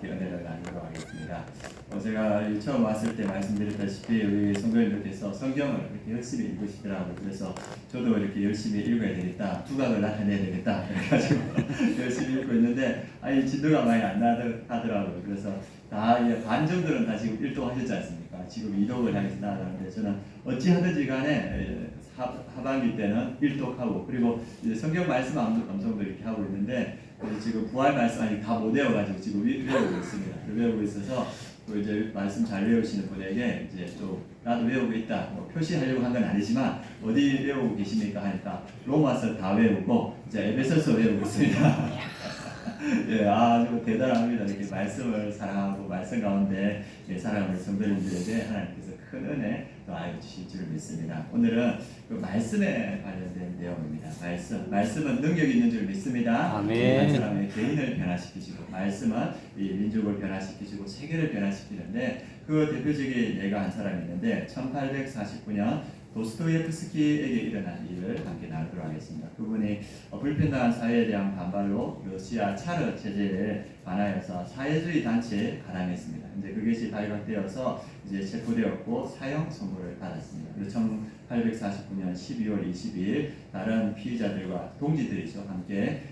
함께 은혜를 나누도록 하겠습니다. 제가 처음 왔을 때 말씀드렸다시피 우리 성도님들께서 성경을 이렇게 열심히 읽으시더라고요. 그래서 저도 이렇게 열심히 읽어야 되겠다, 두각을 나타내야 되겠다 그래가지고 열심히 읽고 있는데 진도가 많이 안 나더라고요. 그래서 다 반정들은 다 지금 1도 하셨지 않습니까? 지금 2독을 향해서 나아가는데 저는 어찌 하든지 간에 하반기 때는 1독하고 그리고 이제 성경 말씀 암송도 이렇게 하고 있는데 지금 부활 말씀 아직 다 못 외워가지고 지금 외우고 있습니다. 외우고 있어서 또 이제 말씀 잘 외우시는 분에게 이제 또 나도 외우고 있다 뭐 표시하려고 한 건 아니지만 어디 외우고 계십니까 하니까 로마서 다 외우고 이제 에베소서 외우고 있습니다. 예, 아주 대단합니다. 이렇게 말씀을 사랑하고 말씀 가운데 사랑하는 성도님들에게 하나님께서 큰 은혜 더하여 주실 줄 믿습니다. 오늘은 그 말씀에 관련된 내용입니다. 말씀은 능력이 있는 줄 믿습니다. 아멘. 한 사람의 개인을 변화시키시고 말씀은 이 민족을 변화시키시고 세계를 변화시키는데 그 대표적인 예가 한 사람이 있는데 1849년 도스토옙스키에게 일어난 일을 함께 나누도록 하겠습니다. 그분이 불편한 사회에 대한 반발로 러시아 차르 체제에 반하여서 사회주의 단체에 가담했습니다. 이제 그것이 발각되어서 이제 체포되었고 사형 선고를 받았습니다. 그래서 1849년 12월 22일 다른 피의자들과 동지들이죠 함께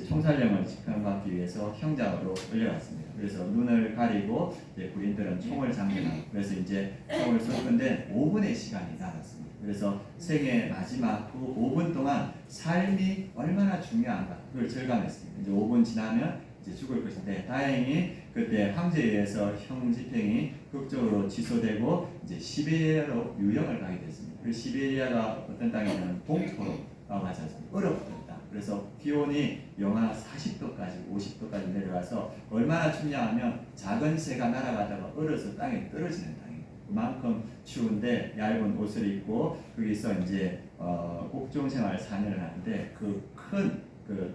총살령을 집행받기 위해서 형장으로 끌려갔습니다. 그래서 눈을 가리고 부인들은 총을 장전하고 그래서 이제 총을 쏠 건데 5분의 시간이 남았습니다. 그래서 생애 마지막 그 5분 동안 삶이 얼마나 중요한가 그걸 절감했습니다. 이제 5분 지나면 이제 죽을 것인데 다행히 그때 황제에 의해서 형 집행이 극적으로 취소되고 이제 시베리아로 유영을 가게 됐습니다. 그 시베리아가 어떤 땅이냐면 동토로 하지 않습니까? 얼어붙은 땅. 그래서 기온이 영하 40도까지 50도까지 내려가서 얼마나 춥냐하면 작은 새가 날아가다가 얼어서 땅에 떨어지는 땅이에요. 그만큼 추운데 얇은 옷을 입고 거기서 이제 옥중 생활 4년을 하는데 그 큰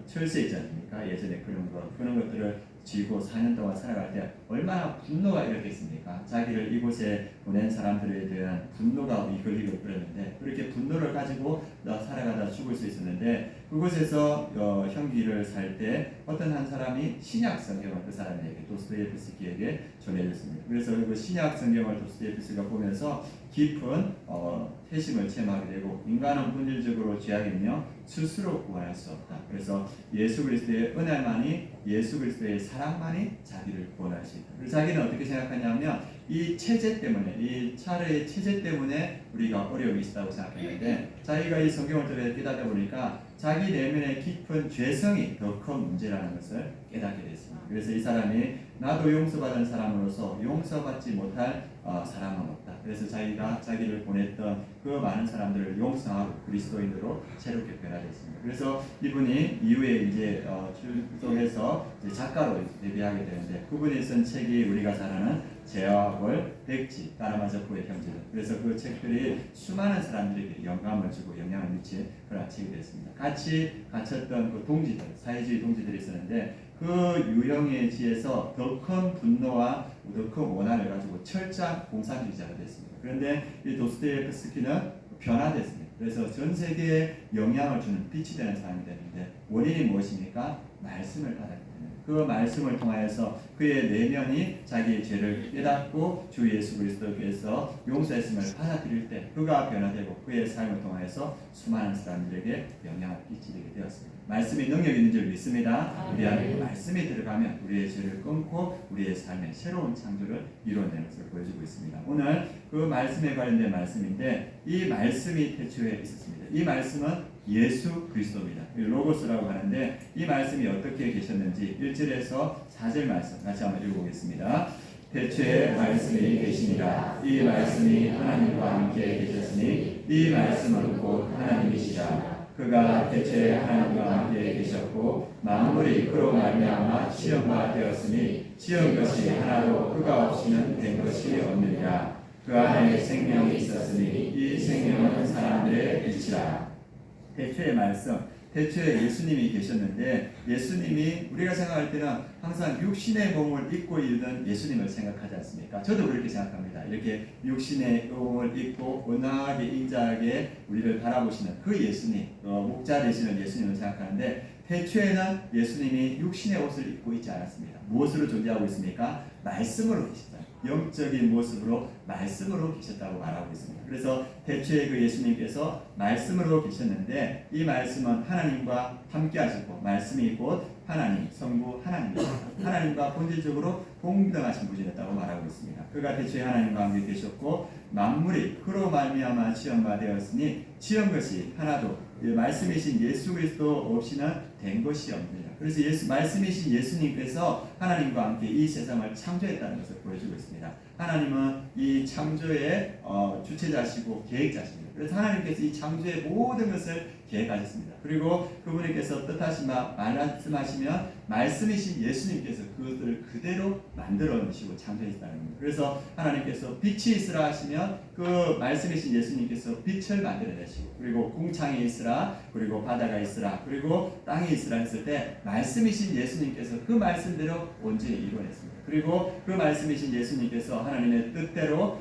철새 있지 않습니까? 예전에 그런 것들을 쥐고 4년 동안 살아갈 때 얼마나 분노가 일었겠습니까? 자기를 이곳에 보낸 사람들에 대한 분노가 이글이글 끓었는데 그렇게 분노를 가지고 살아가다 죽을 수 있었는데 그곳에서 형기를 살 때 어떤 한 사람이 신약 성경을 그 사람에게 도스토옙스키에게 전해줬습니다. 그래서 그 신약 성경을 도스토옙스키가 보면서 깊은 회심을 체험하게 되고 인간은 본질적으로 죄악이며 스스로 구원할 수 없다. 그래서 예수 그리스도의 은혜만이 예수 그리스도의 사랑만이 자기를 구원할 수 있다. 그래서 자기는 어떻게 생각하냐면 이 체제 때문에 이 차르의 체제 때문에 우리가 어려움이 있다고 생각했는데 자기가 이 성경을 통해 깨닫다 보니까 자기 내면의 깊은 죄성이 더 큰 문제라는 것을 깨닫게 됐습니다. 그래서 이 사람이 나도 용서받은 사람으로서 용서받지 못할 사람은 없다. 그래서 자기가 자기를 보냈던 그 많은 사람들을 용서하고 그리스도인으로 새롭게 변화됐습니다. 그래서 이분이 이후에 이제 출석해서 작가로 데뷔하게 되는데 그분이 쓴 책이 우리가 잘 아는 제와월, 백지, 까라마조프의 형제들. 그래서 그 책들이 수많은 사람들에게 영감을 주고 영향을 미친 그런 책이 됐습니다. 같이 갇혔던 그 동지들, 사회주의 동지들이 있었는데 그 유형의 지에서 더 큰 분노와 더 큰 원한을 가지고 철저한 공산주의자가 됐습니다. 그런데 이 도스토옙스키는 변화됐습니다. 그래서 전 세계에 영향을 주는 빛이 되는 사람이 되는데 원인이 무엇입니까? 말씀을 받았기 때문에 그 말씀을 통하여서 그의 내면이 자기의 죄를 깨닫고 주 예수 그리스도께서 용서했음을 받아들일 때 그가 변화되고 그의 삶을 통하여서 수많은 사람들에게 영향을 끼치게 되었습니다. 말씀이 능력이 있는 줄 믿습니다. 우리 안에 그 말씀이 들어가면 우리의 죄를 끊고 우리의 삶에 새로운 창조를 이루어내는 것을 보여주고 있습니다. 오늘 그 말씀에 관련된 말씀인데 이 말씀이 태초에 있었습니다. 이 말씀은 예수 그리스도입니다. 로고스라고 하는데 이 말씀이 어떻게 계셨는지 1절에서 4절 말씀 같이 한번 읽어보겠습니다. 태초에 말씀이 계시니라. 이 말씀이 하나님과 함께 계셨으니 이 말씀은 곧 하나님이시라. 그가 태초에 하나님과 함께 계셨고 만물이 그로 말미암아 시험과 되었으니 시험 것이 하나도 그가 없이는 된 것이 없느니라. 그 안에 생명이 있었으니 이 생명은 사람들의 빛이라. 태초의 말씀, 태초에 예수님이 계셨는데 예수님이 우리가 생각할 때는 항상 육신의 몸을 입고 있는 예수님을 생각하지 않습니까? 저도 그렇게 생각합니다. 이렇게 육신의 몸을 입고 온화하게 인자하게 우리를 바라보시는 그 예수님, 목자 되시는 예수님을 생각하는데 태초에는 예수님이 육신의 옷을 입고 있지 않았습니다. 무엇으로 존재하고 있습니까? 말씀으로 계셨다. 영적인 모습으로 말씀으로 계셨다고 말하고 있습니다. 그래서 태초에 그 예수님께서 말씀으로 계셨는데 이 말씀은 하나님과 함께 하시고 말씀이 곧 하나님, 성부 하나님입니다. 하나님과 본질적으로 동등하신 분이었다고 말하고 있습니다. 그가 태초에 하나님과 함께 계셨고 만물이 그로 말미암아 지은 바 되었으니 지은 것이 하나도 말씀이신 예수 그리스도 없이는 된 것이 없느니라. 그래서 말씀이신 예수님께서 하나님과 함께 이 세상을 창조했다는 것을 보여주고 있습니다. 하나님은 이 창조의 주체자시고 계획자십니다. 그래서 하나님께서 이 창조의 모든 것을 계획하셨습니다. 그리고 그분께서 뜻하신 바 말씀하시면 말씀이신 예수님께서 그것들을 그대로 만들어 놓으시고 창조했다는 겁니다. 그래서 하나님께서 빛이 있으라 하시면 그 말씀이신 예수님께서 빛을 만들어내시고 그리고 궁창이 있으라 그리고 바다가 있으라 그리고 땅이 있으라 했을 때 말씀이신 예수님께서 그 말씀대로 온전히 이루어냈습니다. 그리고 그 말씀이신 예수님께서 하나님의 뜻대로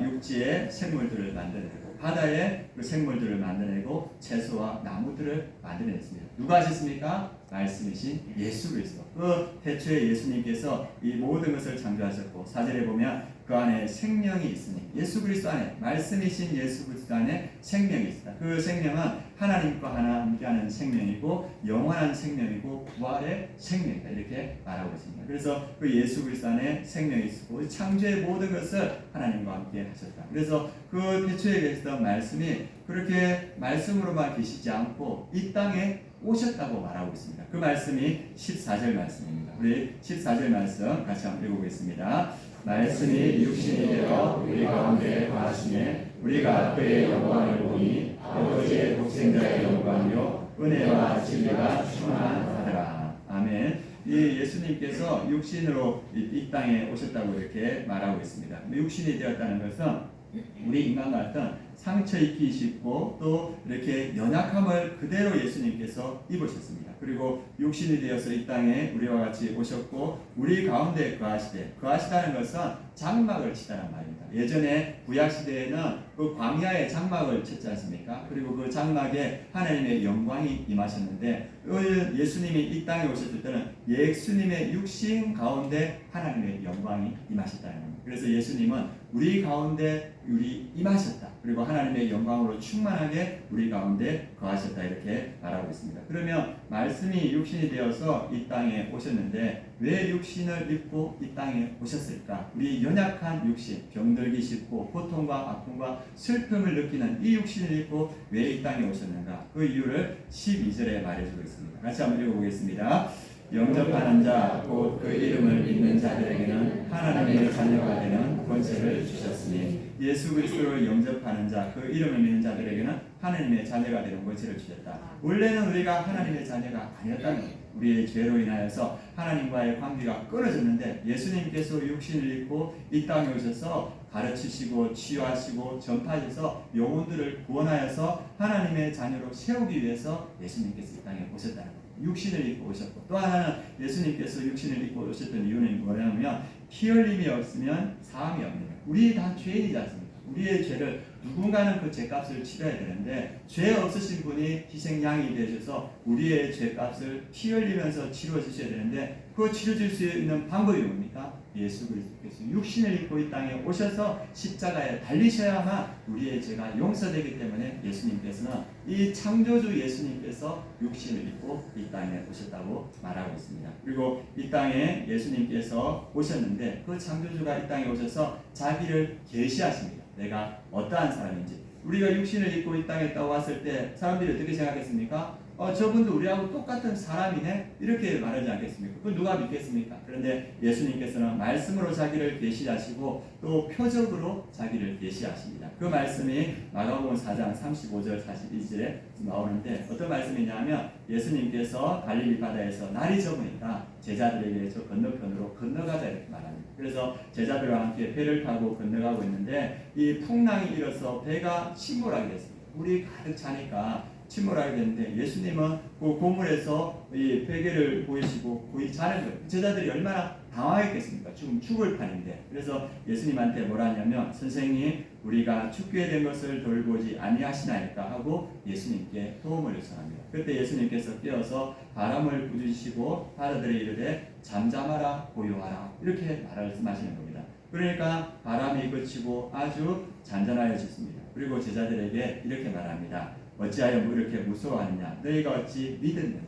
육지의 생물들을 만들어내고 바다에 그 생물들을 만들어내고 채소와 나무들을 만들어냈습니다. 누가 하셨습니까? 말씀이신 예수 그리스도. 그 태초에 예수님께서 이 모든 것을 창조하셨고 4절에 보면 그 안에 생명이 있으니 예수 그리스도 안에 말씀이신 예수 그리스도 안에 생명이 있다. 그 생명은 하나님과 하나 함께하는 생명이고 영원한 생명이고 부활의 생명이다. 이렇게 말하고 있습니다. 그래서 그 예수 그리스도 안에 생명이 있고 창조의 모든 것을 하나님과 함께 하셨다. 그래서 그 태초에 계시던 말씀이 그렇게 말씀으로만 계시지 않고 이 땅에 오셨다고 말하고 있습니다. 그 말씀이 14절 말씀입니다. 우리 14절 말씀 같이 한번 읽어보겠습니다. 말씀이 육신이 되어 우리 가운데 거하시매 우리가 그의 영광을 보니 아버지의 독생자의 영광이요 은혜와 진리가 충만하더라. 아멘. 이 예수님께서 육신으로 이 땅에 오셨다고 이렇게 말하고 있습니다. 육신이 되었다는 것은 우리 인간 같은 상처 입기 쉽고 또 이렇게 연약함을 그대로 예수님께서 입으셨습니다. 그리고 육신이 되어서 이 땅에 우리와 같이 오셨고 우리 가운데 거하시다는 것은 장막을 치다는 말입니다. 예전에 구약시대에는 그 광야에 장막을 쳤지 않습니까? 그리고 그 장막에 하나님의 영광이 임하셨는데 예수님이 이 땅에 오셨을 때는 예수님의 육신 가운데 하나님의 영광이 임하셨다는 겁니다. 그래서 예수님은 우리 가운데 임하셨다. 그리고 하나님의 영광으로 충만하게 우리 가운데 거하셨다. 이렇게 말하고 있습니다. 그러면 말씀이 육신이 되어서 이 땅에 오셨는데 왜 육신을 입고 이 땅에 오셨을까? 우리 연약한 육신, 병들기 쉽고 고통과 아픔과 슬픔을 느끼는 이 육신을 입고 왜 이 땅에 오셨는가? 그 이유를 12절에 말해주고 있습니다. 같이 한번 읽어보겠습니다. 영접하는 자, 곧 그 이름을 믿는 자들에게는 하나님의 자녀가 되는 권세를 주셨으니 예수 그리스도를 영접하는 자, 그 이름을 믿는 자들에게는 하나님의 자녀가 되는 권세를 주셨다. 원래는 우리가 하나님의 자녀가 아니었다는 겁니다. 우리의 죄로 인하여서 하나님과의 관계가 끊어졌는데 예수님께서 육신을 입고 이 땅에 오셔서 가르치시고 치유하시고 전파하셔서 영혼들을 구원하여서 하나님의 자녀로 세우기 위해서 예수님께서 이 땅에 오셨다는 겁니다. 육신을 입고 오셨고 또 하나는 예수님께서 육신을 입고 오셨던 이유는 뭐냐면 피 흘림이 없으면 사함이 없는 거예요. 우리 다 죄인이지 않습니까? 우리의 죄를 누군가는 그 죄값을 치러야 되는데 죄 없으신 분이 희생양이 되셔서 우리의 죄값을 피 흘리면서 치루어 주셔야 되는데 그 치루 줄 수 있는 방법이 뭡니까? 예수 그리스도께서 육신을 입고 이 땅에 오셔서 십자가에 달리셔야만 우리의 죄가 용서되기 때문에 예수님께서는 이 창조주 예수님께서 육신을 입고 이 땅에 오셨다고 말하고 있습니다. 그리고 이 땅에 예수님께서 오셨는데 그 창조주가 이 땅에 오셔서 자기를 계시하십니다. 내가 어떠한 사람인지. 우리가 육신을 입고 이 땅에 왔을 때 사람들이 어떻게 생각했습니까? 저분도 우리하고 똑같은 사람이네? 이렇게 말하지 않겠습니까? 그걸 누가 믿겠습니까? 그런데 예수님께서는 말씀으로 자기를 계시하시고 또 표적으로 자기를 계시하십니다. 그 말씀이 마가복음 4장 35절 41절에 나오는데 어떤 말씀이냐면 예수님께서 갈릴리 바다에서 날이 적으니까 제자들에게 저 건너편으로 건너가자 이렇게 말합니다. 그래서 제자들과 함께 배를 타고 건너가고 있는데 이 풍랑이 일어서 배가 침몰하게 됐습니다. 물이 가득 차니까 침몰하게 됐는데 예수님은 그 고물에서 이 베개를 보이시고 거의 자는 거예요. 제자들이 얼마나 당황했겠습니까? 지금 죽을 판인데. 그래서 예수님한테 뭐라 하냐면 선생님 우리가 죽게 된 것을 돌보지 아니하시나이까 하고 예수님께 도움을 요청합니다. 그때 예수님께서 깨어서 바람을 부주시고 바다들에 이르되 잠잠하라 고요하라 이렇게 말씀하시는 겁니다. 그러니까 바람이 그치고 아주 잔잔하여졌습니다. 그리고 제자들에게 이렇게 말합니다. 어찌하여 이렇게 무서워하느냐? 너희가 어찌 믿었느냐?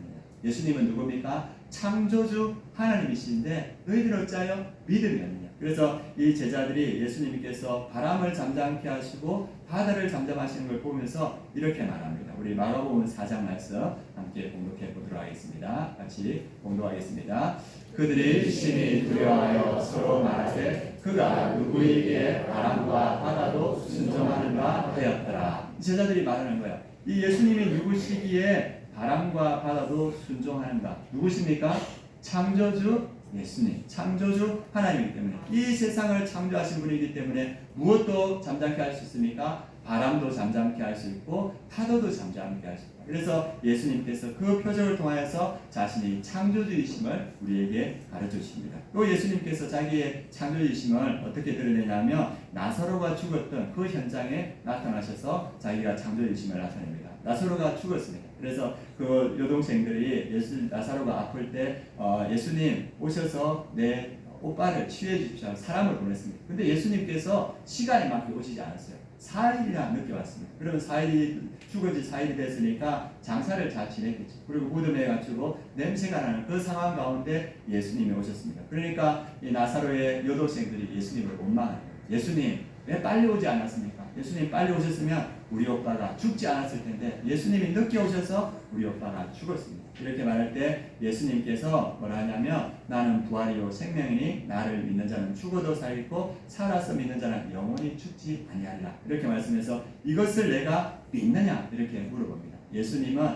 예수님은 누굽니까? 창조주 하나님이신데 너희들은 어찌하여 믿음이 없느냐? 그래서 이 제자들이 예수님께서 바람을 잠잠케 하시고 바다를 잠잠하시는 걸 보면서 이렇게 말합니다. 우리 마가복음 4장 말씀 함께 공독해 보도록 하겠습니다. 같이 공독하겠습니다. 그들이 심히 두려워하여 서로 말하되 그가 누구에게 바람과 바다도 순종하는가 하였더라. 제자들이 말하는 거야. 이 예수님이 누구시기에 바람과 바다도 순종하는가? 누구십니까? 창조주 예수님, 창조주 하나님이기 때문에 이 세상을 창조하신 분이기 때문에 무엇도 잠잠케 할 수 있습니까? 바람도 잠잠케 할 수 있고 파도도 잠잠케 할 수 있다. 그래서 예수님께서 그 표적을 통하여서 자신이 창조주이심을 우리에게 가르쳐 주십니다. 또 예수님께서 자기의 창조주이심을 어떻게 드러내냐면 나사로가 죽었던 그 현장에 나타나셔서 자기가 창조주이심을 나타냅니다. 나사로가 죽었습니다. 그래서 그 여동생들이 나사로가 아플 때 예수님 오셔서 내 오빠를 치유해 주십시오. 사람을 보냈습니다. 근데 예수님께서 시간에 맞게 오시지 않았어요. 4일이나 늦게 왔습니다. 그러면 4일이 죽은 지 4일이 됐으니까 장사를 잘 지냈겠죠. 그리고 무덤에 갇히고 냄새가 나는 그 상황 가운데 예수님이 오셨습니다. 그러니까 이 나사로의 여동생들이 예수님을 원망합니다. 예수님 왜 빨리 오지 않았습니까? 예수님 빨리 오셨으면 우리 오빠가 죽지 않았을 텐데 예수님이 늦게 오셔서 우리 오빠가 죽었습니다. 이렇게 말할 때 예수님께서 뭐라 하냐면 나는 부활이요 생명이니 나를 믿는 자는 죽어도 살겠고 살아서 믿는 자는 영원히 죽지 아니하리라. 이렇게 말씀해서 이것을 내가 믿느냐 이렇게 물어봅니다. 예수님은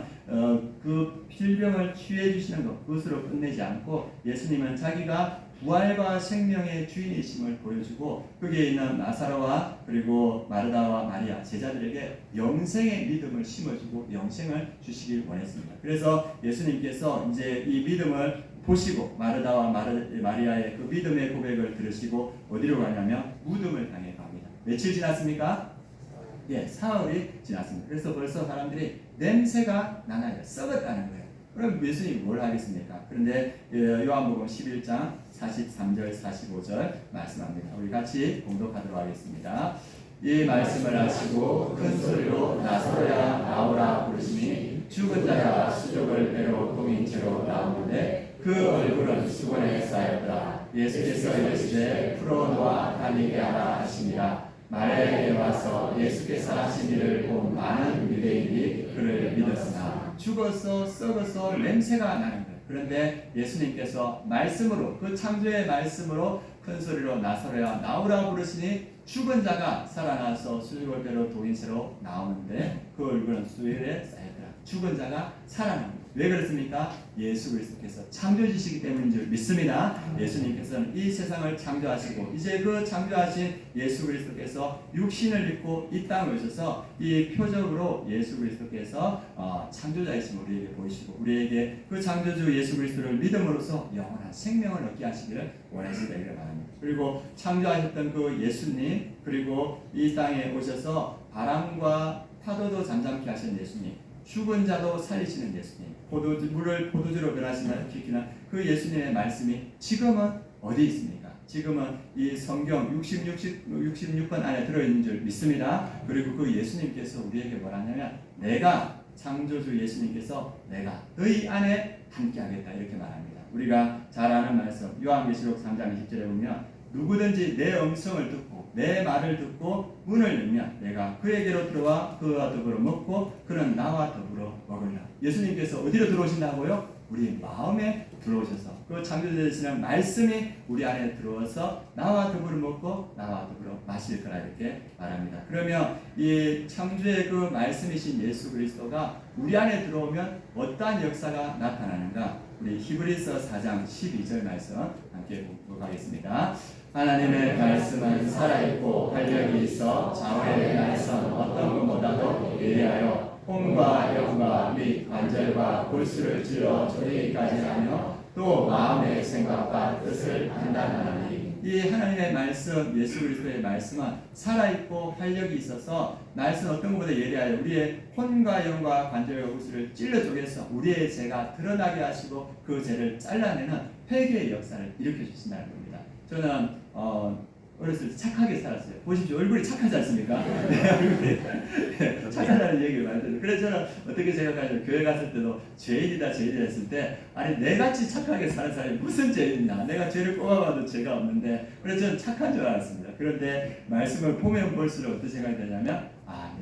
그 필병을 치유해 주시는 것 그것으로 끝내지 않고 예수님은 자기가 부활과 생명의 주인이심을 보여주고 거기에 있는 나사로와 그리고 마르다와 마리아 제자들에게 영생의 믿음을 심어주고 영생을 주시길 원했습니다. 그래서 예수님께서 이제 이 믿음을 보시고 마르다와 마리아의 그 믿음의 고백을 들으시고 어디로 가냐면 무덤을 향해 갑니다. 며칠 지났습니까? 예, 사흘이 지났습니다. 그래서 벌써 사람들이 냄새가 나나요? 썩었다는 거예요. 그럼 예수님이 뭘 하겠습니까? 그런데 요한복음 11장 43절 45절 말씀합니다. 우리 같이 공독하도록 하겠습니다. 이 말씀을 하시고 큰 소리로 나사로야 나오라 부르시니 죽은 자가 수족을 배로 꾸민 채로 나오는데 그 얼굴은 수건에 쌓였더라. 예수께서 이르시되 풀어놓아 달리게 하라 하시니라. 마리아에게 와서 예수께서 하신 일을 본 많은 유대인이 그를 믿었으나 죽어서 썩어서 냄새가 나는 거예요. 그런데 예수님께서 말씀으로 그 창조의 말씀으로 큰 소리로 나사로야 나오라 부르시니 죽은 자가 살아나서 수족을 배로 동인 채로 나오는데 그 얼굴은 수일에 쌓였더라. 죽은 자가 살아납니다. 왜 그렇습니까? 예수 그리스도께서 창조주시기 때문인 줄 믿습니다. 예수님께서는 이 세상을 창조하시고 이제 그 창조하신 예수 그리스도께서 육신을 입고 이 땅에 오셔서 이 표적으로 예수 그리스도께서 창조자이심을 우리에게 보이시고 우리에게 그 창조주 예수 그리스도를 믿음으로써 영원한 생명을 얻게 하시기를 원하시기를 바랍니다. 그리고 창조하셨던 그 예수님 그리고 이 땅에 오셔서 바람과 파도도 잠잠케 하신 예수님 죽은 자도 살리시는 예수님 물을 포도주로 변하시는 그 예수님의 말씀이 지금은 어디 있습니까? 지금은 이 성경 66권 안에 들어있는 줄 믿습니다. 그리고 그 예수님께서 우리에게 뭐라냐면 내가 창조주 예수님께서 내가 너희 안에 함께하겠다 이렇게 말합니다. 우리가 잘 아는 말씀 요한계시록 3장 20절에 보면 누구든지 내 음성을 듣고 내 말을 듣고 문을 열면 내가 그에게로 들어와 그와 더불어 먹고 그는 나와 더불어 먹으리라. 예수님께서 어디로 들어오신다고요? 우리 마음에 들어오셔서 그 창조되시는 말씀이 우리 안에 들어와서 나와 더불어 먹고 나와 더불어 마실 거라 이렇게 말합니다. 그러면 이 창조의 그 말씀이신 예수 그리스도가 우리 안에 들어오면 어떠한 역사가 나타나는가? 우리 히브리서 4장 12절 말씀 함께 보겠습니다. 하나님의 말씀은 살아있고 활력이 있어 자원에 대해서는 어떤 것보다도 예리하여 혼과 영과 및 관절과 골수를 찔러 조리기까지 하며 또 또 마음의 생각과 뜻을 판단하나니. 이 하나님의 말씀, 예수 그리스도의 말씀은 살아있고 활력이 있어서 말씀은 어떤 것보다 예리하여 우리의 혼과 영과 관절과 구슬을 찔러 쪼개서 우리의 죄가 드러나게 하시고 그 죄를 잘라내는 회개의 역사를 일으켜 주신다는 겁니다. 저는 어렸을 때 착하게 살았어요. 보십시오. 얼굴이 착하지 않습니까? 네, 얼굴이 착하다는 얘기를 많이 들어요. 그래서 저는 어떻게 생각하냐면 교회 갔을 때도 죄인이다 했을 때 아니 내같이 착하게 사는 사람이 무슨 죄인이냐. 내가 죄를 뽑아봐도 죄가 없는데 그래서 저는 착한 줄 알았습니다. 그런데 말씀을 보면 볼수록 어떤 생각이 드냐면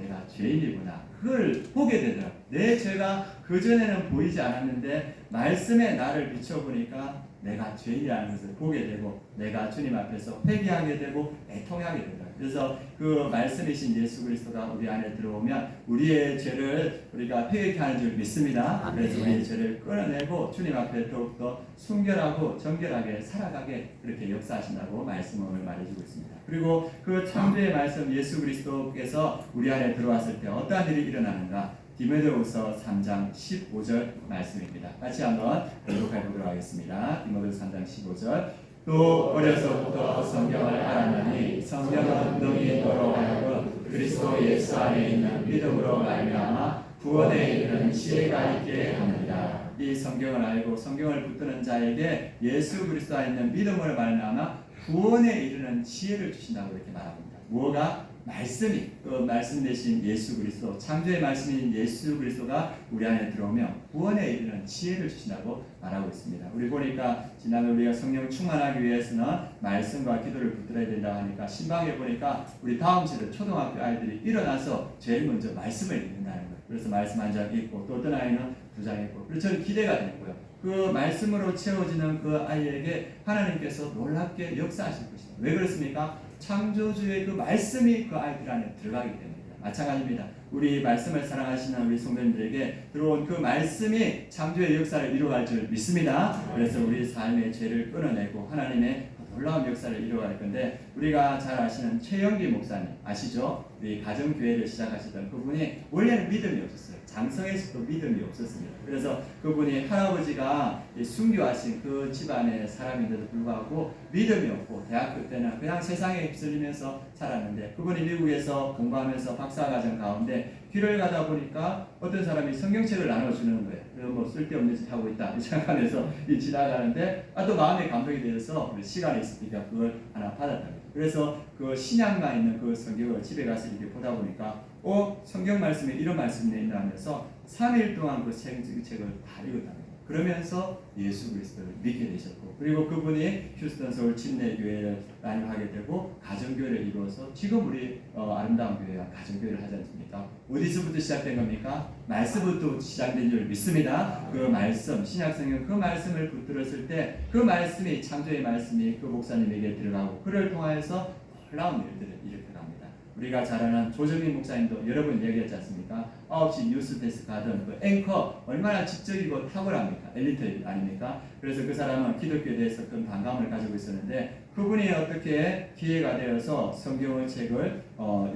내가 죄인이구나. 그걸 보게 되더라고요. 내 죄가 그전에는 보이지 않았는데 말씀에 나를 비춰보니까 내가 죄인이라는 것을 보게 되고 내가 주님 앞에서 회개하게 되고 애통하게 된다. 그래서 그 말씀이신 예수 그리스도가 우리 안에 들어오면 우리의 죄를 우리가 회개하는 줄 믿습니다. 그래서 우리의 죄를 끌어내고 주님 앞에 더욱더 순결하고 정결하게 살아가게 그렇게 역사하신다고 말씀을 말해주고 있습니다. 그리고 그 창조의 말씀 예수 그리스도께서 우리 안에 들어왔을 때 어떠한 일이 일어나는가? 디모데후서 3장 15절 말씀입니다. 같이 한번 교독해 보도록 하겠습니다. 디모데후서 3장 15절. 또 어려서부터 성경을 알았느니 성경은 너희 너로 하여금 그리스도 예수 안에 있는 믿음으로 말미암아 구원에 이르는 지혜가 있게 합니다. 이 성경을 알고 성경을 붙드는 자에게 예수 그리스도 안에 있는 믿음으로 말미암아 구원에 이르는 지혜를 주신다고 이렇게 말합니다. 뭐가? 말씀이 그 말씀 대신 예수 그리스도 창조의 말씀인 예수 그리스도가 우리 안에 들어오면 구원에 이르는 지혜를 주신다고 말하고 있습니다. 우리 보니까 지난해 우리가 성령 충만하기 위해서는 말씀과 기도를 붙들어야 된다고 하니까 신방에 보니까 우리 다음 세대 초등학교 아이들이 일어나서 제일 먼저 말씀을 읽는다는 거예요. 그래서 말씀 한 장 읽고 또 어떤 아이는 두 장 읽고 그래서 저는 기대가 되고요. 그 말씀으로 채워지는 그 아이에게 하나님께서 놀랍게 역사하실 것이다. 왜 그렇습니까? 창조주의 그 말씀이 그 아이들 안에 들어가기 때문입니다. 마찬가지입니다. 우리 말씀을 사랑하시는 우리 성도님들에게 들어온 그 말씀이 창조의 역사를 이루어갈 줄 믿습니다. 그래서 우리 삶의 죄를 끊어내고 하나님의 놀라운 역사를 이루어갈 건데 우리가 잘 아시는 최영기 목사님 아시죠? 우리 가정교회를 시작하시던 그분이 원래는 믿음이 없었어요. 장성에서도 믿음이 없었습니다. 그래서 그분이 할아버지가 순교하신 그 집안의 사람인데도 불구하고 믿음이 없고 대학교 때는 그냥 세상에 휩쓸리면서 살았는데 그분이 미국에서 공부하면서 박사과정 가운데 길을 가다 보니까 어떤 사람이 성경책을 나눠주는 거예요. 그래서 뭐 쓸데없는 짓 하고 있다 이 생각하면서 지나가는데 또 마음에 감동이 되어서 시간이 있으니까 그걸 하나 받았답니다. 그래서 그 신약만 있는 그 성경을 집에 가서 이렇게 보다 보니까 성경 말씀에 이런 말씀이 있나 하면서 3일 동안 그 책을 다 읽었답니다. 그러면서 예수 그리스도를 믿게 되셨고 그리고 그분이 휴스턴 서울 침례교회를 난임하게 되고 가정교회를 이루어서 지금 우리 아름다운 교회와 가정교회를 하지 않습니까? 어디서부터 시작된 겁니까? 말씀부터 시작된 줄 믿습니다. 그 말씀 신약성경 그 말씀을 붙들었을 때 그 말씀이 창조의 말씀이 그 목사님에게 들어가고 그를 통하여서 놀라운 일들을 일으켜갑니다. 우리가 잘 아는 조정민 목사님도 여러 번 얘기했지 않습니까? 9시 뉴스 데스크 하던 그 앵커 얼마나 지적이고 탁월합니까? 엘리트 아닙니까? 그래서 그 사람은 기독교에 대해서 큰 반감을 가지고 있었는데 그분이 어떻게 기회가 되어서 성경 책을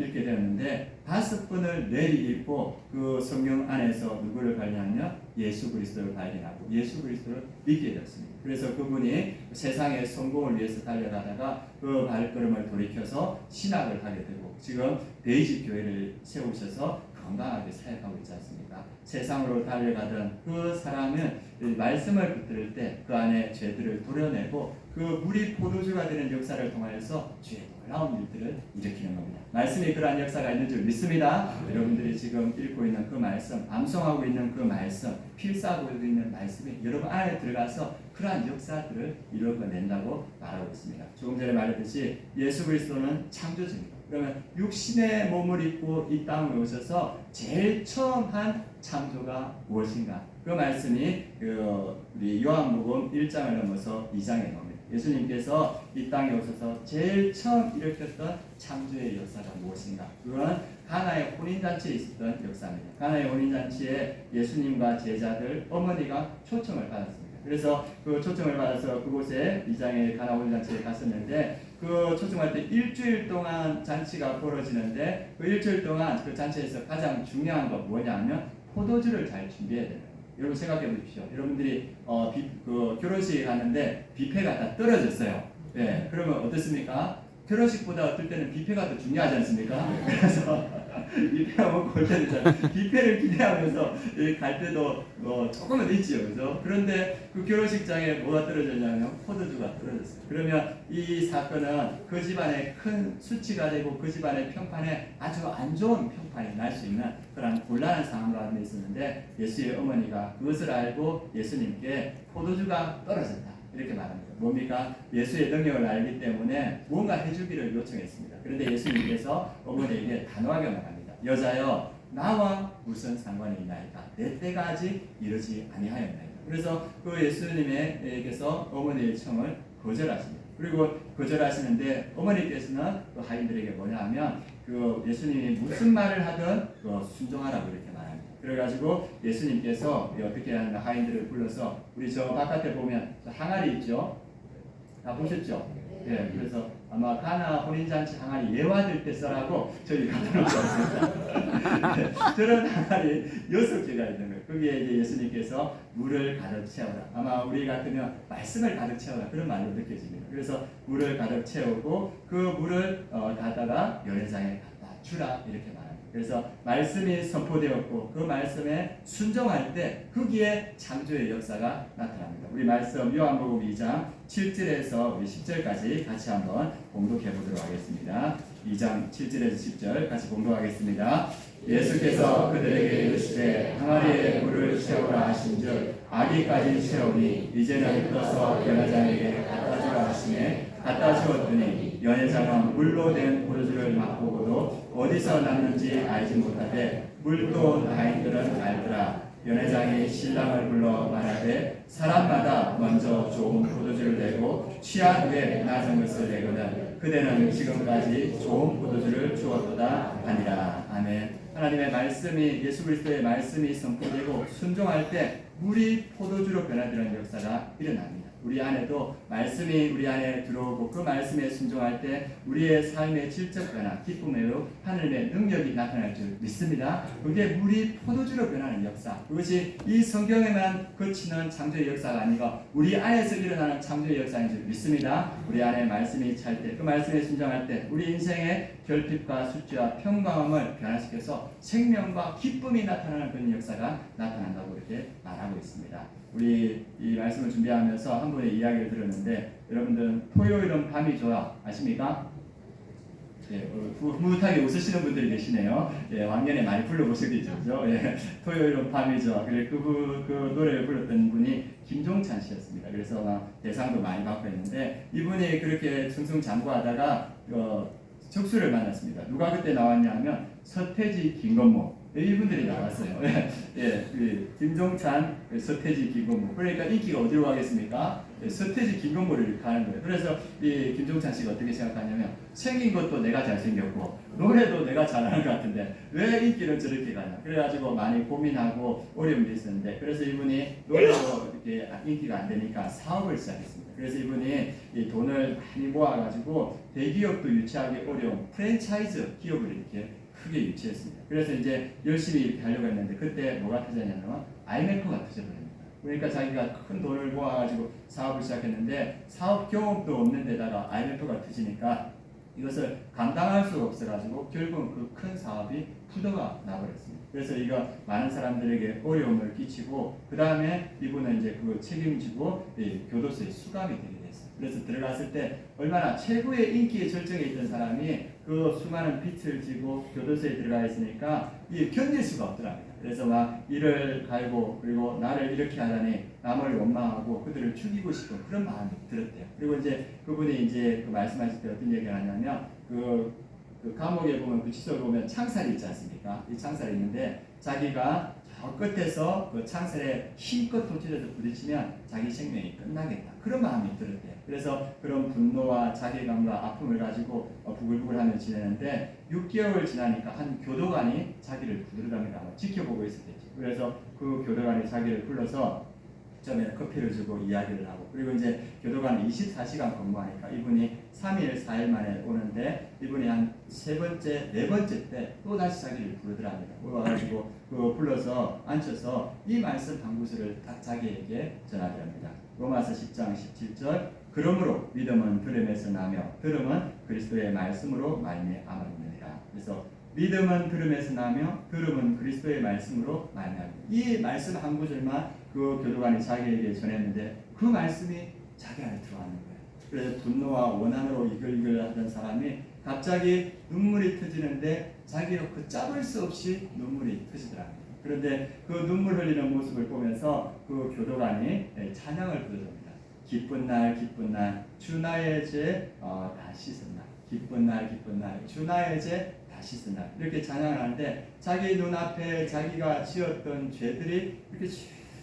읽게 되었는데 5번을 내리 읽고 그 성경 안에서 누구를 발견하냐? 예수 그리스도를 발견하고 예수 그리스도를 믿게 되었습니다. 그래서 그분이 세상의 성공을 위해서 달려가다가 그 발걸음을 돌이켜서 신학을 하게 되고 지금 베이직 교회를 세우셔서 건강하게 사역하고 있지 않습니까? 세상으로 달려가던 그 사람은 말씀을 붙들 때 그 안에 죄들을 도려내고 그 물이 포도주가 되는 역사를 통하여서 죄의 놀라운 일들을 일으키는 겁니다. 말씀이 그러한 역사가 있는 줄 믿습니다. 여러분들이 지금 읽고 있는 그 말씀, 암송하고 있는 그 말씀, 필사하고 있는 말씀이 여러분 안에 들어가서 그러한 역사들을 이루어낸다고 말하고 있습니다. 조금 전에 말했듯이 예수 그리스도는 창조주입니다. 그러면 육신의 몸을 입고 이 땅에 오셔서 제일 처음 한 창조가 무엇인가? 그 말씀이 우리 요한복음 1장을 넘어서 2장에 나옵니다. 예수님께서 이 땅에 오셔서 제일 처음 일으켰던 창조의 역사가 무엇인가? 그건 가나의 혼인잔치에 있었던 역사입니다. 가나의 혼인잔치에 예수님과 제자들 어머니가 초청을 받았습니다. 그래서 그 초청을 받아서 그곳에 2장의 가나 혼인잔치에 갔었는데 그 초청할 때 일주일 동안 잔치가 벌어지는데 그 일주일 동안 그 잔치에서 가장 중요한 건 뭐냐 하면 포도주를 잘 준비해야 돼요. 여러분 생각해 보십시오. 여러분들이 결혼식에 갔는데 뷔페가 다 떨어졌어요. 예, 그러면 어떻습니까? 결혼식보다 어떨 때는 뷔페가 더 중요하지 않습니까? 그래서 뷔페가 먹고 올 때는 뷔페를 기대하면서 갈 때도 조금은 있지요, 그죠? 그런데 그 결혼식장에 뭐가 떨어졌냐면 포도주가 떨어졌어요. 그러면 이 사건은 그 집안의 큰 수치가 되고 그 집안의 평판에 아주 안 좋은 평판이 날 수 있는 그런 곤란한 상황 가운데 있었는데 예수의 어머니가 그것을 알고 예수님께 포도주가 떨어졌다. 이렇게 말합니다. 뭡니까? 예수의 능력을 알기 때문에 무언가 해주기를 요청했습니다. 그런데 예수님께서 어머니에게 단호하게 말합니다. 여자여, 나와 무슨 상관이 있나이까? 내 때가 아직 이르지 아니하였나이까? 그래서 그 예수님께서 어머니의 청을 거절하십니다. 그리고 거절하시는데 어머니께서는 그 하인들에게 뭐냐 하면 그 예수님이 무슨 말을 하든 순종하라고 이렇게 말합니다. 그래가지고 예수님께서 어떻게 하는 하인들을 불러서 우리 저 바깥에 보면 항아리 있죠? 다 보셨죠? 예, 그래서 아마 가나 혼인잔치 항아리 예화될 때 써라고 저희 갖다 놓았습니다. 저런 항아리 6개가 있는 거예요. 거기에 이제 예수님께서 물을 가득 채워라. 아마 우리 같으면 말씀을 가득 채워라. 그런 말로 느껴집니다. 그래서 물을 가득 채우고 그 물을 갖다가 연회장에 갖다 주라. 이렇게 말합니다. 그래서 말씀이 선포되었고 그 말씀에 순종할 때 거기에 창조의 역사가 나타납니다. 우리 말씀 요한복음 2장 7절에서 10절까지 같이 한번 공독해 보도록 하겠습니다. 2장 7절에서 10절 같이 공독하겠습니다. 예수께서 그들에게 이르시되 항아리에 물을 채우라 하신즉 아기까지 채우니 이제는 떠서 연회장에게 갖다 주라 하시매 갖다 주었더니 연회장은 물로 된 포도주를 맛보고도 어디서 났는지 알지 못하되 물도 하인들은 알더라. 연회장이 신랑을 불러 말하되 사람마다 먼저 좋은 포도주를 내고 취한 후에 낮은 것을 내거든 그대는 지금까지 좋은 포도주를 주었도다 하니라. 아멘. 하나님의 말씀이 예수 그리스도의 말씀이 선포되고 순종할 때 물이 포도주로 변화되는 역사가 일어납니다. 우리 안에도 말씀이 우리 안에 들어오고 그 말씀에 순종할 때 우리의 삶의 질적 변화, 기쁨으로 하늘의 능력이 나타날 줄 믿습니다. 그게 물이 포도주로 변하는 역사, 그것이 이 성경에만 그치는 창조의 역사가 아니고 우리 안에서 일어나는 창조의 역사인 줄 믿습니다. 우리 안에 말씀이 찰 때, 그 말씀에 순종할 때 우리 인생의 결핍과 수치와 평강함을 변화시켜서 생명과 기쁨이 나타나는 그런 역사가 나타난다고 이렇게 말하고 있습니다. 우리 이 말씀을 준비하면서 한 분의 이야기를 들었는데 여러분들은 토요일은 밤이 좋아 아십니까? 예, 흐뭇하게 웃으시는 분들이 계시네요. 예, 왕년에 많이 불러보셨겠죠, 그죠? 예, 토요일은 밤이 좋아. 그래 그 노래를 불렀던 분이 김종찬 씨였습니다. 그래서 대상도 많이 받고 있는데 이분이 그렇게 승승장구하다가 적수를 만났습니다. 누가 그때 나왔냐면 서태지, 김건모 이분들이 나왔어요. 예, 김종찬, 서태지, 김건모. 그러니까 인기가 어디로 가겠습니까? 서태지, 김건모를 가는 거예요. 그래서 이 김종찬 씨가 어떻게 생각하냐면 생긴 것도 내가 잘생겼고 노래도 내가 잘하는 것 같은데 왜 인기를 저렇게 가냐. 그래가지고 많이 고민하고 어려움이 있었는데 그래서 이분이 노래도 이렇게 인기가 안 되니까 사업을 시작했습니다. 그래서 이분이 이 돈을 많이 모아가지고 대기업도 유치하기 어려운 프랜차이즈 기업을 이렇게 크게 유치했습니다. 그래서 이제 열심히 이렇게 하려고 했는데 그때 뭐가 터졌냐면 IMF가 터져버립니다. 그러니까 자기가 큰 돈을 모아가지고 사업을 시작했는데 사업 경험도 없는 데다가 IMF가 터지니까 이것을 감당할 수가 없어가지고 결국은 그 큰 사업이 부도가 나버렸습니다. 그래서 이거 많은 사람들에게 어려움을 끼치고 그 다음에 이분은 이제 그거 책임지고 교도소에 수감이 되게 됐어요. 그래서 들어갔을 때 얼마나 최고의 인기의 절정에 있던 사람이 그 수많은 빚을 지고 교도소에 들어가 있으니까 이 견딜 수가 없더랍니다. 그래서 막 이를 갈고 그리고 나를 이렇게 하다니 남을 원망하고 그들을 죽이고 싶은 그런 마음이 들었대요. 그리고 이제 그분이 이제 그 말씀하실 때 어떤 얘기를 하냐면 그 감옥에 보면 구치소에 보면 창살이 있지 않습니까? 이 창살이 있는데 자기가 저 끝에서 그 창살에 힘껏 도치려서 부딪히면 자기 생명이 끝나겠다. 그런 마음이 들었대요. 그래서 그런 분노와 자괴감과 아픔을 가지고 부글부글하며 지내는데 6개월 지나니까 한 교도관이 자기를 부르답니다. 지켜보고 있었겠죠. 그래서 그 교도관이 자기를 불러서 점에 커피를 주고 이야기를 하고, 그리고 이제 교도관은 24시간 근무하니까 이분이 3일, 4일 만에 오는데 이분이 한 세 번째, 네 번째 때 또 다시 자기를 부르더랍니다. 와가지고 그 불러서 앉혀서 이 말씀 한 구절을 딱 자기에게 전하더랍니다. 로마서 10장 17절, 그러므로 믿음은 들음에서 나며 들음은 그리스도의 말씀으로 말미암았느니라. 그래서 믿음은 들음에서 나며 들음은 그리스도의 말씀으로 말미암았느니라. 이 말씀 한 구절만 그 교도관이 자기에게 전했는데 그 말씀이 자기 안에 들어왔는 거예요. 그래서 분노와 원한으로 이글이글 하던 사람이 갑자기 눈물이 터지는데 자기가 걷잡을 수 없이 눈물이 터지더랍니다. 그런데 그 눈물 흘리는 모습을 보면서 그 교도관이 찬양을 부르답니다. 기쁜 날 기쁜 날 주 나의 죄 다 씻은 날, 기쁜 날 기쁜 날 주 나의 죄 다 씻은 날, 이렇게 찬양을 하는데 자기 눈앞에 자기가 지었던 죄들이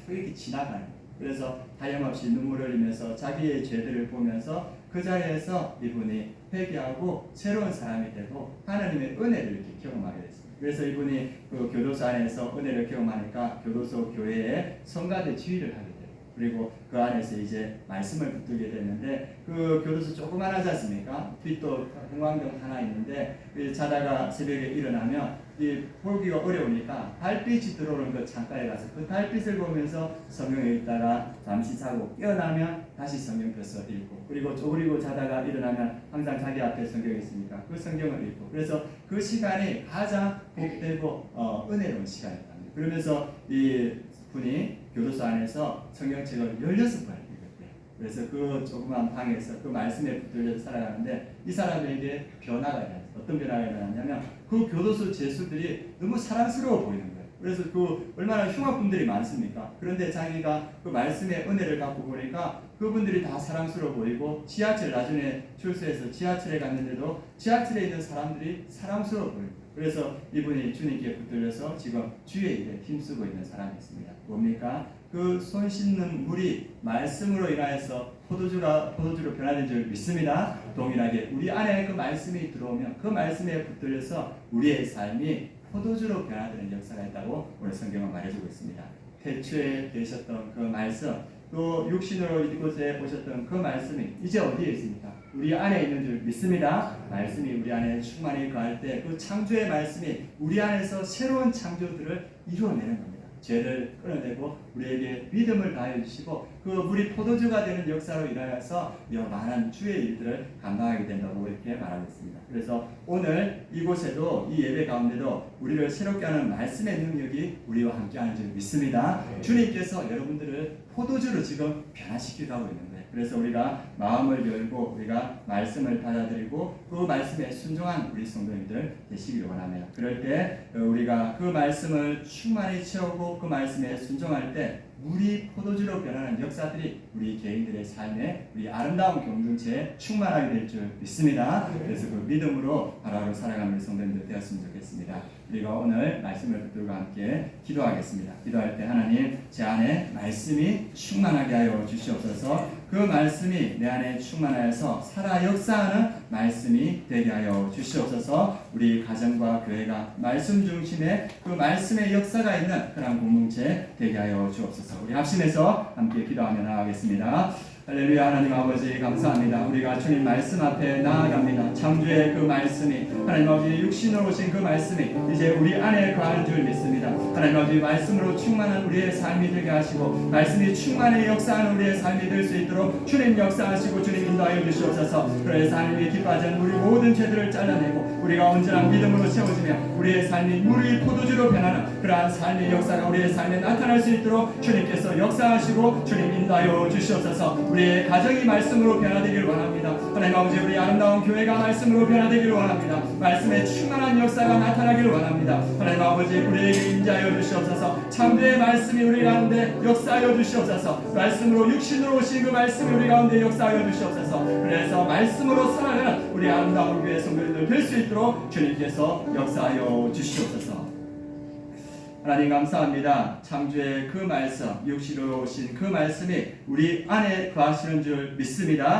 이렇게 지나가는 거예요. 그래서 하염없이 눈물을 흘리면서 자기의 죄들을 보면서 그 자리에서 이분이 회개하고 새로운 사람이 되고 하나님의 은혜를 이렇게 경험하게 됐습니다. 그래서 이분이 그 교도소 안에서 은혜를 경험하니까 교도소 교회에 성가대 지휘를 하게 돼요. 그리고 그 안에서 이제 말씀을 붙들게 됐는데, 그 교도소 조그만하지 않습니까? 뒷도 형광등 하나 있는데 자다가 새벽에 일어나면 이 보기가 어려우니까 달빛이 들어오는 그 창가에 가서 그 달빛을 보면서 성경에 있다가 잠시 자고 깨어나면 다시 성경 펴서 읽고, 그리고 쪼그리고 자다가 일어나면 항상 자기 앞에 성경이 있으니까 그 성경을 읽고, 그래서 그 시간이 가장 복되고 은혜로운 시간이었답니다. 그러면서 이 분이 교도소 안에서 성경책을 16권을 읽었대요. 그래서 그 조그만 방에서 그 말씀에 붙들려서 살아가는데 이 사람에게 변화가 일어났어요. 어떤 변화가 일어났냐면 그 교도소 죄수들이 너무 사랑스러워 보이는 거예요. 그래서 그 얼마나 흉악분들이 많습니까? 그런데 자기가 그 말씀의 은혜를 갖고 보니까 그분들이 다 사랑스러워 보이고, 지하철 나중에 출소해서 지하철에 갔는데도 지하철에 있는 사람들이 사랑스러워 보여요. 그래서 이분이 주님께 붙들려서 지금 주의 일에 힘쓰고 있는 사람이 있습니다. 뭡니까? 그 손 씻는 물이 말씀으로 인하여서 포도주로 변화된 줄 믿습니다. 동일하게 우리 안에 그 말씀이 들어오면 그 말씀에 붙들려서 우리의 삶이 포도주로 변화되는 역사가 있다고 오늘 성경은 말해주고 있습니다. 태초에 계셨던 그 말씀, 또 육신으로 이곳에 오셨던 그 말씀이 이제 어디에 있습니까? 우리 안에 있는 줄 믿습니다. 말씀이 우리 안에 충만히 거할 때 그 창조의 말씀이 우리 안에서 새로운 창조들을 이루어내는 겁니다. 죄를 끊어내고 우리에게 믿음을 다해 주시고 그 물이 포도주가 되는 역사로 인하여서 많은 주의 일들을 감당하게 된다고 이렇게 말하고 있습니다. 그래서 오늘 이곳에도 이 예배 가운데도 우리를 새롭게 하는 말씀의 능력이 우리와 함께하는 줄 믿습니다. 주님께서 여러분들을 포도주로 지금 변화시키고 가고 있는 거예요. 그래서 우리가 마음을 열고 우리가 말씀을 받아들이고 그 말씀에 순종한 우리 성도님들 되시길 원합니다. 그럴 때 우리가 그 말씀을 충만히 채우고 그 말씀에 순종할 때 물이 포도주로 변하는 역사들이 우리 개인들의 삶에 우리 아름다운 공동체에 충만하게 될 줄 믿습니다. 그래서 그 믿음으로 하루하루 살아가는 우리 성도님들 되었으면 좋겠습니다. 우리가 오늘 말씀을 붙들고 함께 기도하겠습니다. 기도할 때 하나님, 제 안에 말씀이 충만하게 하여 주시옵소서. 그 말씀이 내 안에 충만하여서 살아 역사하는 말씀이 되게 하여 주시옵소서. 우리 가정과 교회가 말씀 중심의 그 말씀의 역사가 있는 그런 공동체 되게 하여 주옵소서. 우리 합심해서 함께 기도하며 나아가겠습니다. 할렐루야. 하나님 아버지 감사합니다. 우리가 주님 말씀 앞에 나아갑니다. 창조의 그 말씀이 하나님 아버지 육신으로 오신 그 말씀이 이제 우리 안에 거하는 줄 믿습니다. 하나님 아버지 말씀으로 충만한 우리의 삶이 되게 하시고 말씀이 충만히 역사하는 우리의 삶이 될 수 있도록 주님 역사하시고 주님 인도하여 주시옵소서. 그래서 하나님이 기뻐하는 우리 모든 죄들을 잘라내고 우리가 온전한 믿음으로 채워지며 우리의 삶이 물이 포도주로 변하는 그러한 삶의 역사가 우리의 삶에 나타날 수 있도록 주님께서 역사하시고 주님 인도하여 주시옵소서. 우리의 가정이 말씀으로 변화되기를 원합니다. 하나님 아버지, 우리 아름다운 교회가 말씀으로 변화되기를 원합니다. 말씀의 충만한 역사가 나타나기를 원합니다. 하나님 아버지, 우리에게 임재하여 주시옵소서. 창조의 말씀이 우리 가운데 역사하여 주시옵소서. 말씀으로 육신으로 오신 그 말씀이 우리 가운데 역사하여 주시옵소서. 그래서 말씀으로 살아가는 우리 아름다운 교회 성도님들 될 수 있도록 주님께서 역사하여 주시옵소서. 하나님 감사합니다. 창조의 그 말씀, 육신으로 오신 그 말씀이 우리 안에 거하시는 줄 믿습니다.